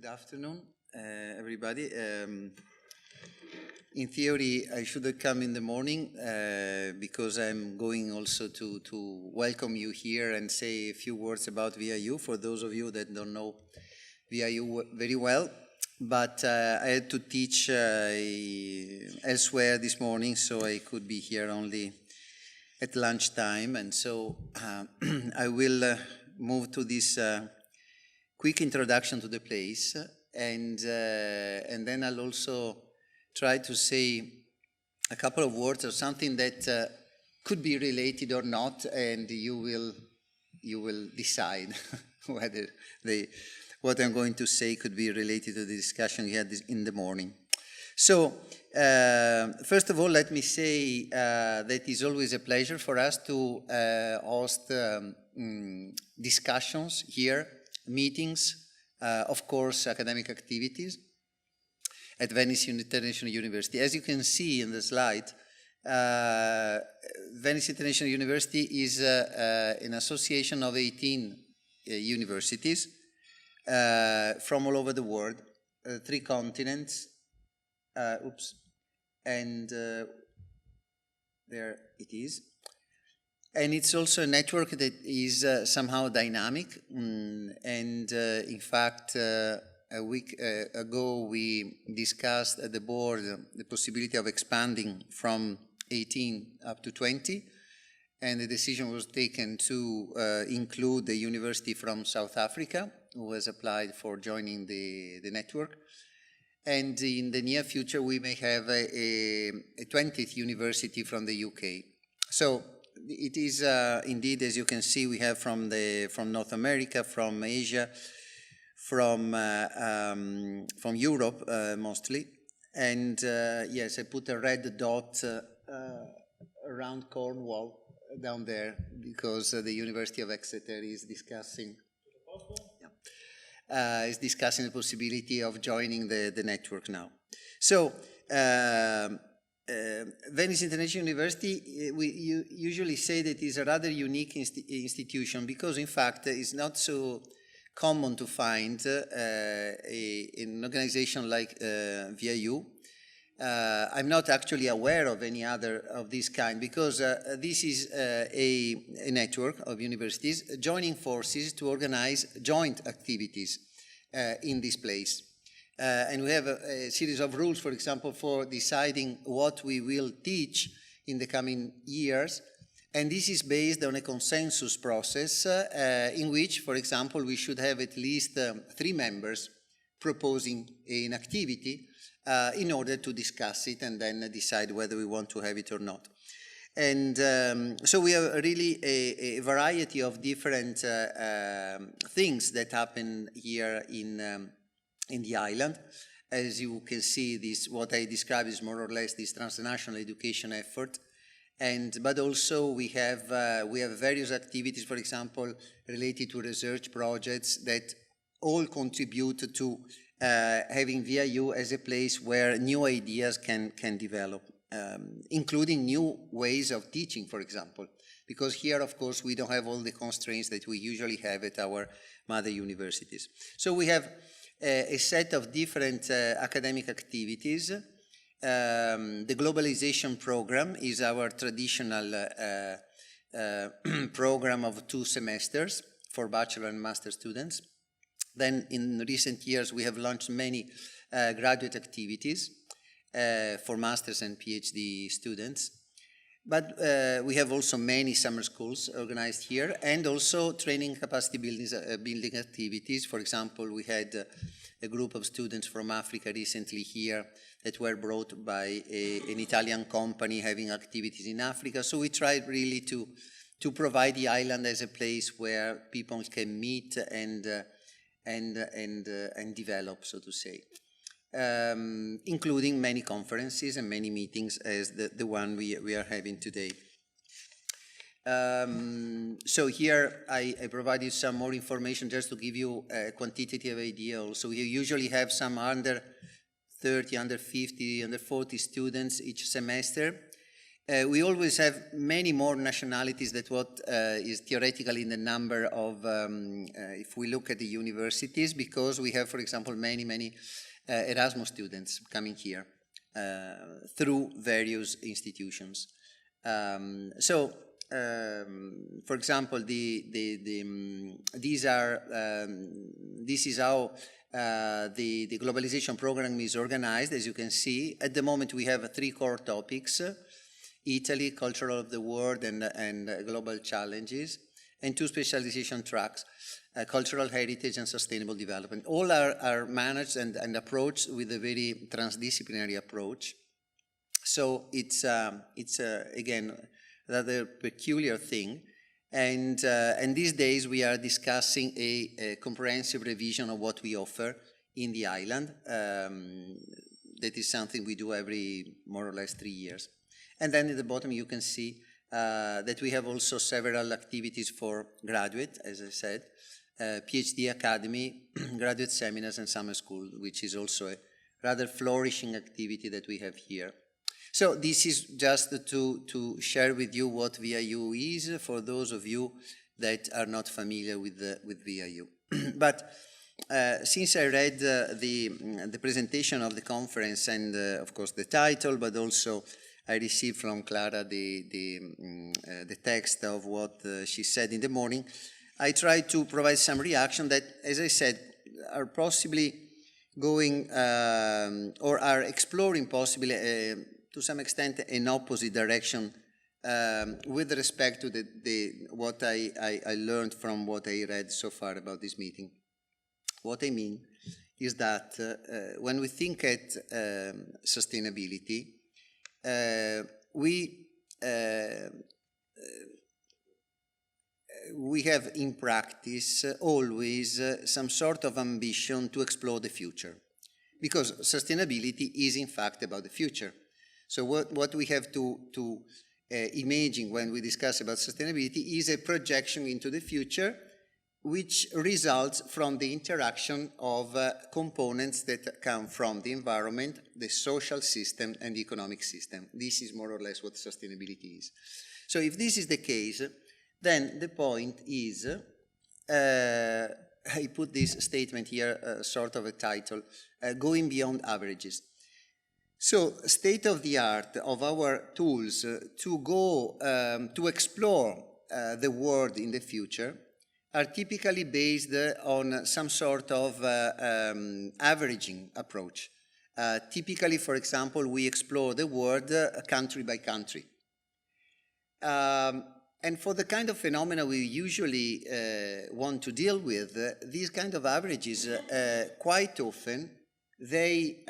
Good afternoon, everybody. In theory, I should have come in the morning because I'm going also to welcome you here and say a few words about VIU for those of you that don't know VIU very well. But I had to teach elsewhere this morning, so I could be here only at lunchtime. And so I will move to this quick introduction to the place, and then I'll also try to say a couple of words of something that could be related or not, and you will decide whether what I'm going to say could be related to the discussion we had in the morning. So, first of all, let me say that it's always a pleasure for us to host discussions here, meetings, of course, academic activities at Venice International University. As you can see in the slide, Venice International University is an association of 18 universities from all over the world, 3 continents, and there it is. And it's also a network that is somehow dynamic, and in fact, a week ago we discussed at the board the possibility of expanding from 18 up to 20, and the decision was taken to include the university from South Africa, who has applied for joining the network. And in the near future, we may have a 20th university from the UK. So it is indeed, as you can see, we have from North America, from Asia, from Europe mostly. And yes, I put a red dot around Cornwall down there because the University of Exeter is discussing. Is discussing the possibility of joining the network now. So, Venice International University, we usually say that it's a rather unique institution because, in fact, it's not so common to find an organization like VIU. I'm not actually aware of any other of this kind because this is a network of universities joining forces to organize joint activities in this place. And we have a series of rules, for example, for deciding what we will teach in the coming years. And this is based on a consensus process in which, for example, we should have at least 3 members proposing an activity in order to discuss it and then decide whether we want to have it or not. And so we have really a variety of different things that happen here in the island. As you can see, this what I describe is more or less this transnational education effort. But also we have various activities, for example, related to research projects that all contribute to having VIU as a place where new ideas can develop, including new ways of teaching, for example, because here, of course, we don't have all the constraints that we usually have at our mother universities. So we have a set of different academic activities. The globalization program is our traditional program of 2 semesters for bachelor and master students. Then in recent years, we have launched many graduate activities for master's and PhD students. But we have also many summer schools organized here and also training capacity building activities. For example, we had a group of students from Africa recently here that were brought by an Italian company having activities in Africa. So we tried really to provide the island as a place where people can meet and develop, so to say, including many conferences and many meetings as the one we are having today. So here I provided some more information just to give you a quantitative idea. Also, we usually have some under 30, under 50, under 40 students each semester. we always have many more nationalities than what is theoretically in the number of, if we look at the universities, because we have, for example, many Erasmus students coming here through various institutions. For example, this is how the globalization program is organized. As you can see, at the moment we have 3 core topics: Italy, cultural of the world, and global challenges, and 2 specialization tracks: cultural heritage and sustainable development. All are managed and approached with a very transdisciplinary approach. So it's again, rather peculiar thing. And these days we are discussing a comprehensive revision of what we offer in the island. That is something we do every more or less 3 years. And then at the bottom you can see that we have also several activities for graduate, as I said, PhD academy, graduate seminars, and summer school, which is also a rather flourishing activity that we have here. So this is just to share with you what VIU is, for those of you that are not familiar with VIU. But since I read the presentation of the conference and of course the title, but also I received from Clara the text of what she said in the morning, I tried to provide some reaction that, as I said, are possibly going or are exploring possibly to some extent an opposite direction with respect to what I learned from what I read so far about this meeting. What I mean is that when we think at sustainability, we have in practice always some sort of ambition to explore the future, because sustainability is in fact about the future. So what we have to imagine when we discuss about sustainability is a projection into the future, which results from the interaction of components that come from the environment, the social system, and the economic system. This is more or less what sustainability is. So if this is the case, then the point is, I put this statement here, sort of a title, going beyond averages. So state of the art of our tools to go, to explore the world in the future are typically based on some sort of averaging approach. Typically, for example, we explore the world country by country. And for the kind of phenomena we usually want to deal with, these kind of averages quite often, they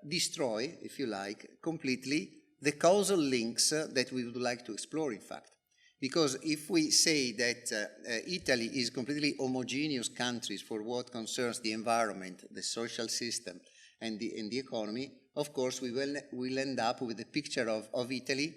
destroy, if you like, completely the causal links that we would like to explore, in fact. Because if we say that Italy is completely homogeneous countries for what concerns the environment, the social system, and the economy, of course we will end up with a picture of Italy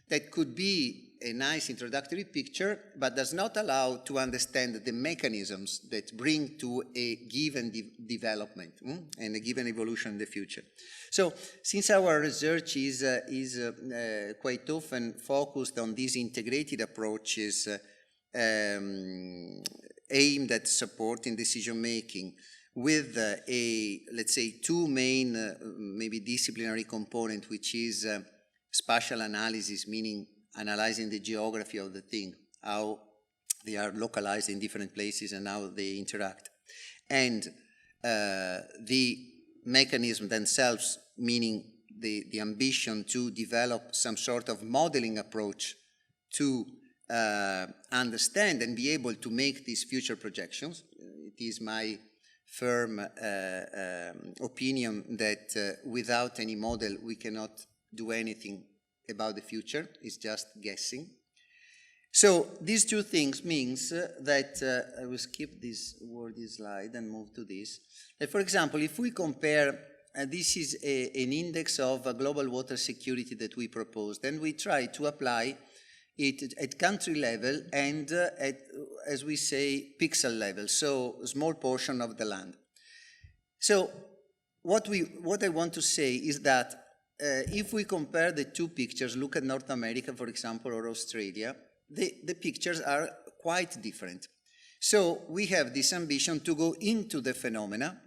that could be a nice introductory picture, but does not allow to understand the mechanisms that bring to a given development and a given evolution in the future. So, since our research is quite often focused on these integrated approaches aimed at supporting decision making with let's say, 2 main, maybe disciplinary components, which is spatial analysis, meaning analyzing the geography of the thing, how they are localized in different places and how they interact. And the mechanism themselves, meaning the ambition to develop some sort of modeling approach to understand and be able to make these future projections. It is my firm opinion that without any model we cannot do anything about the future. It's just guessing. So these 2 things means that I will skip this wordy slide and move to this. For example, if we compare, this is an index of global water security that we proposed, and we try to apply it at country level and at, as we say, pixel level, so a small portion of the land. So what I want to say is that if we compare the two pictures, look at North America, for example, or Australia, the pictures are quite different. So we have this ambition to go into the phenomena,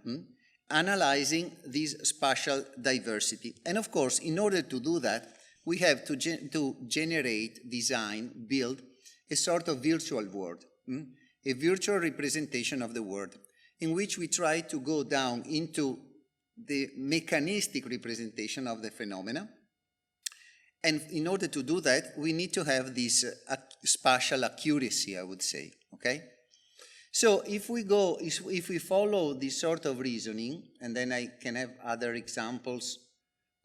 analyzing this spatial diversity. And of course, in order to do that, we have to generate, design, build a sort of virtual world, a virtual representation of the world, in which we try to go down into the mechanistic representation of the phenomena. And in order to do that, we need to have this spatial accuracy, I would say, okay? So if we follow this sort of reasoning, and then I can have other examples,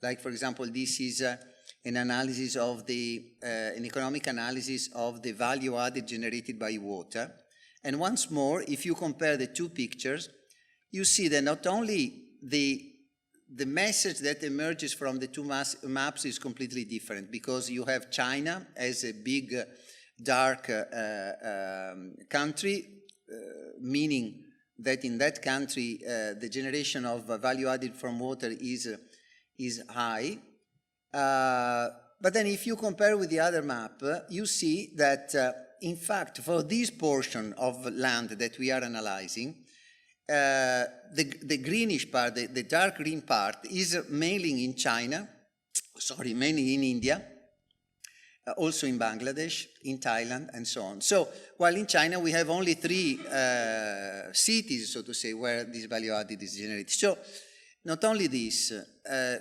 like for example, this is an analysis of an economic analysis of the value added generated by water. And once more, if you compare the two pictures, you see that not only the message that emerges from the two maps is completely different, because you have China as a big, dark country, meaning that in that country the generation of value added from water is high. But then if you compare with the other map, you see that in fact for this portion of land that we are analyzing, the greenish part, the dark green part, is mainly in China, mainly in India, also in Bangladesh, in Thailand, and so on. So, while in China we have only 3 cities, so to say, where this value added is generated. So, not only this,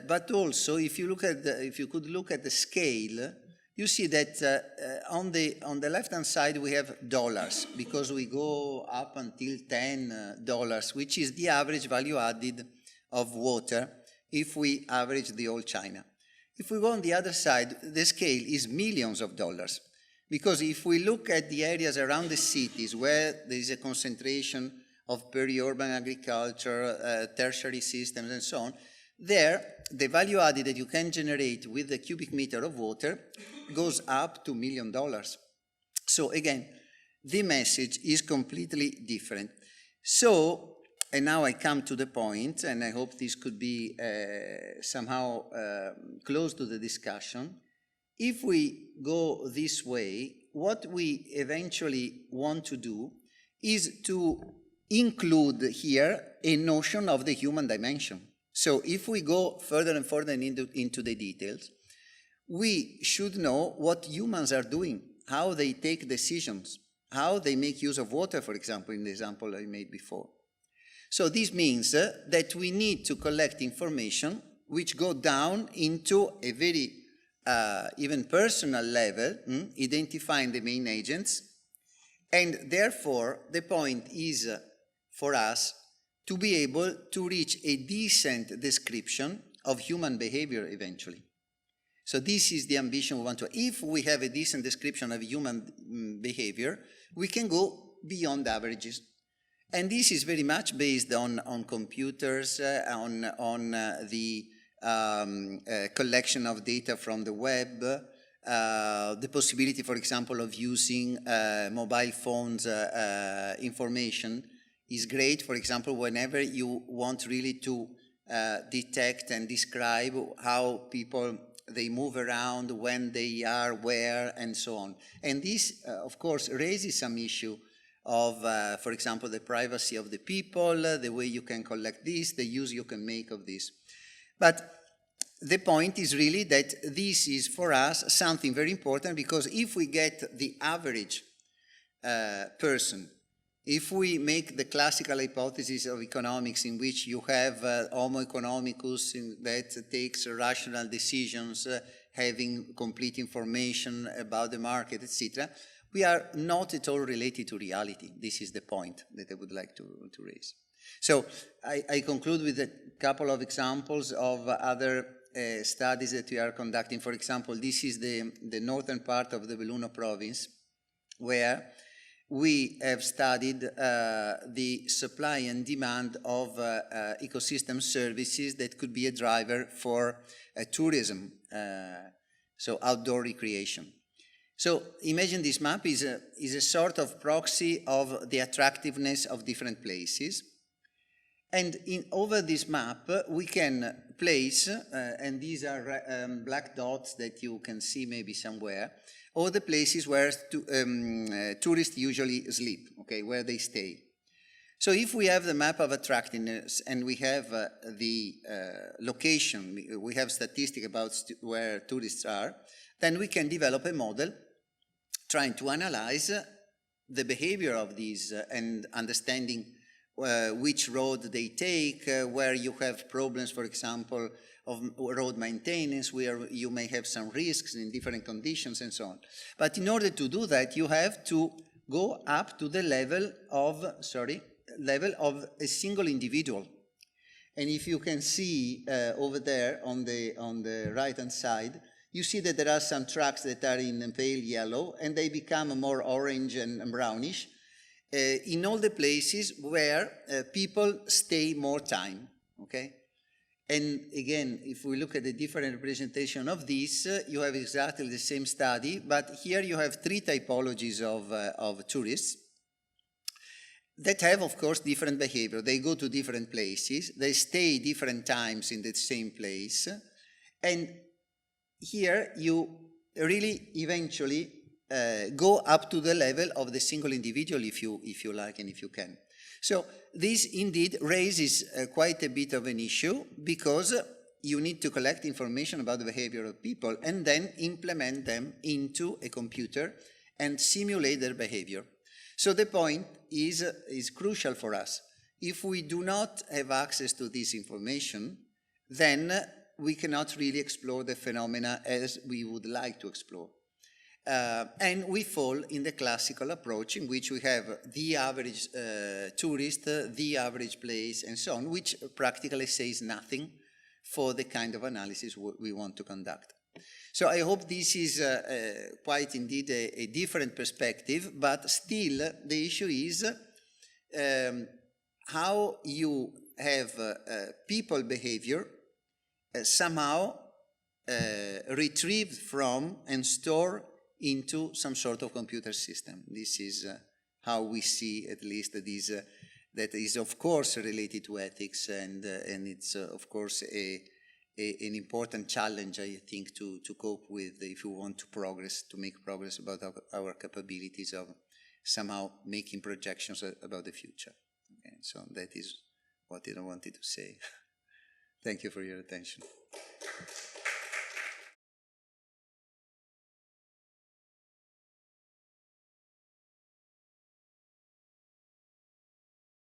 but also if you could look at the scale, you see that on the left-hand side we have dollars, because we go up until $10, which is the average value added of water if we average the whole China. If we go on the other side, the scale is millions of dollars, because if we look at the areas around the cities where there is a concentration of peri-urban agriculture, tertiary systems, and so on, there the value added that you can generate with the cubic meter of water goes up to $1 million. So again, the message is completely different. So, and now I come to the point, and I hope this could be somehow close to the discussion. If we go this way, what we eventually want to do is to include here a notion of the human dimension. So if we go further and further into the details, we should know what humans are doing, how they take decisions, how they make use of water, for example, in the example I made before. So this means that we need to collect information which go down into a very even personal level, identifying the main agents. And therefore, the point is for us to be able to reach a decent description of human behavior eventually. So this is the ambition we want to. If we have a decent description of human behavior, we can go beyond averages. And this is very much based on computers, on the collection of data from the web, the possibility, for example, of using mobile phones information is great. For example, whenever you want really to detect and describe how people, they move around, when they are, where, and so on. And this, of course, raises some issue of, for example, the privacy of the people, the way you can collect this, the use you can make of this. But the point is really that this is for us something very important, because if we get the average person, if we make the classical hypothesis of economics in which you have Homo economicus that takes rational decisions, having complete information about the market, etc., we are not at all related to reality. This is the point that I would like to raise. So I conclude with a couple of examples of other studies that we are conducting. For example, this is the northern part of the Belluno province, where we have studied the supply and demand of ecosystem services that could be a driver for tourism, so outdoor recreation. So imagine this map is a sort of proxy of the attractiveness of different places. And over this map, we can place, and these are black dots that you can see maybe somewhere, all the places where tourists usually sleep, okay, where they stay. So if we have the map of attractiveness and we have the location, we have statistics about where tourists are, then we can develop a model trying to analyze the behavior of these and understanding which road they take, where you have problems, for example, of road maintenance, where you may have some risks in different conditions and so on. But in order to do that, you have to go up to the level of a single individual. And if you can see over there on the right-hand side, you see that there are some tracks that are in pale yellow, and they become more orange and brownish in all the places where people stay more time, okay? And again, if we look at the different representation of this, you have exactly the same study, but here you have three typologies of tourists that have, of course, different behavior. They go to different places, they stay different times in the same place, and here you really eventually go up to the level of the single individual if you like and if you can. So this indeed raises quite a bit of an issue, because you need to collect information about the behavior of people and then implement them into a computer and simulate their behavior. So the point is crucial for us. If we do not have access to this information, then we cannot really explore the phenomena as we would like to explore. And we fall in the classical approach in which we have the average tourist, the average place, and so on, which practically says nothing for the kind of analysis we want to conduct. So I hope this is quite indeed a different perspective, but still the issue is how you have people behavior somehow retrieved from and stored into some sort of computer system. This is how we see, at least, this, that is of course related to ethics, and it's of course an important challenge, I think, to cope with if we want to make progress about our capabilities of somehow making projections about the future. Okay, so that is what I wanted to say. Thank you for your attention.